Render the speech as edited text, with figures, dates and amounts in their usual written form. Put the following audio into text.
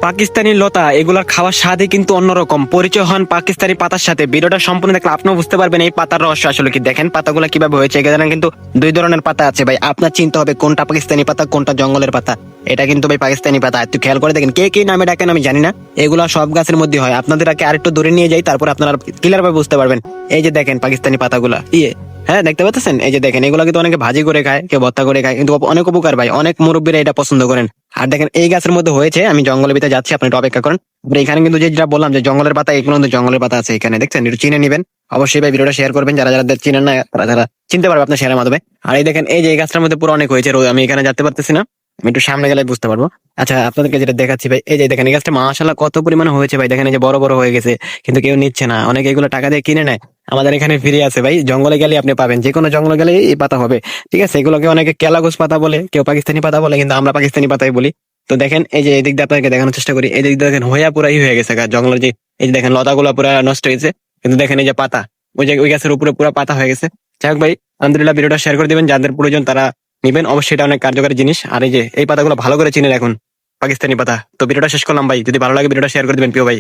পাকিস্তানি লতা এগুলা খাওয়ার স্বাদই কিন্তু অন্যরকম। পরিচয় হন পাকিস্তানি পাতার সাথে। ভিডিওটা সম্পূর্ণ দেখলে আপনিও বুঝতে পারবেন এই পাতার রহস্য আসলে কি। দেখেন পাতাগুলা কিভাবে হয়েছে। এখানে কিন্তু দুই ধরনের পাতা আছে ভাই, আপনার চিন্তা হবে কোনটা পাকিস্তানি পাতা কোনটা জঙ্গলের পাতা। এটা কিন্তু ভাই পাকিস্তানি পাতা, একটু খেয়াল করে দেখেন। কে কি নামে ডাকেন আমি জানি না, এগুলা সব গাছের মধ্যে হয়। আপনাদের আরেকটু দূরে নিয়ে যাই, তারপর আপনারা ক্লিয়ার ভাবে বুঝতে পারবেন। এই যে দেখেন পাকিস্তানি পাতাগুলা, হ্যাঁ দেখতে পাচ্ছেন। এই যে দেখেন এগুলো কিন্তু অনেকে ভাজি করে খায়, কেউ ভর্তা করে খায়, কিন্তু অনেক উপকার ভাই, অনেক মুরব্বীরা এটা পছন্দ করেন। আর দেখেন এই গাছের মধ্যে হয়েছে, আমি জঙ্গলের ভিতরে যাচ্ছি, আপনি একটু অপেক্ষা করেন। তারপরে এখানে কিন্তু যেটা বললাম যে জঙ্গলের পাতা, এগুলো কিন্তু জঙ্গলের পাতা আছে এখানে, দেখছেন। একটু চিনে নিবেন অবশ্যই ভাই, ভিডিওটা শেয়ার করবেন। যারা যারা চিনেন না তারা যারা চিনতে পারবে আপনার শেয়ারের মাধ্যমে। আর এই দেখেন এই যে এই গাছটার মধ্যে পুরো অনেক হয়েছে, আমি এখানে যেতে পারতেছি না, আমি একটু সামনে গেলে বুঝতে পারবো। আচ্ছা আপনাদেরকে যেটা দেখাচ্ছি ভাই, এই যে দেখেন এই গাছটা মাশাআল্লাহ কত পরিমাণে হয়েছে ভাই। দেখেন এই যে বড় বড় হয়ে গেছে, কিন্তু কেউ নিচ্ছে না, অনেকে এগুলো টাকা দিয়ে কিনে নেয়। আমাদের এখানে ফ্রি আছে ভাই, জঙ্গলে গেলে আপনি পাবেন, যে কোনো জঙ্গলে গেলে এই পাতা হবে। ঠিক আছে, এগুলোকে অনেকে কেলাগোজ পাতা বলে, কেউ পাকিস্তানি পাতা বলে, কিন্তু আমরা পাকিস্তানি পাতাই বলি। তো দেখেন এই যে এদিক দিয়ে আপনাকে দেখানোর চেষ্টা করি, এই দিক দিয়ে দেখেন হইয়া পুরাই হয়ে গেছে গাছ, জঙ্গলের যে এই যে দেখেন লতাগুলা পুরা নষ্ট হয়েছে। কিন্তু দেখেন এই যে পাতা, ওই যে ওই গাছের উপরে পুরো পাতা হয়ে গেছে। যাই হোক ভাই, আলহামদুলিল্লাহ, ভিডিওটা শেয়ার করে দিবেন, যাদের প্রয়োজন তারা নিবেন অবশ্যই, এটা অনেক কার্যকরী জিনিস। আর এই যে এই পাতাগুলো ভালো করে চিনে রাখুন, পাকিস্তানি পাতা। তো ভিডিওটা শেষ করলাম ভাই, যদি ভালো লাগে ভিডিওটা শেয়ার করে দিবেন প্রিয় ভাই।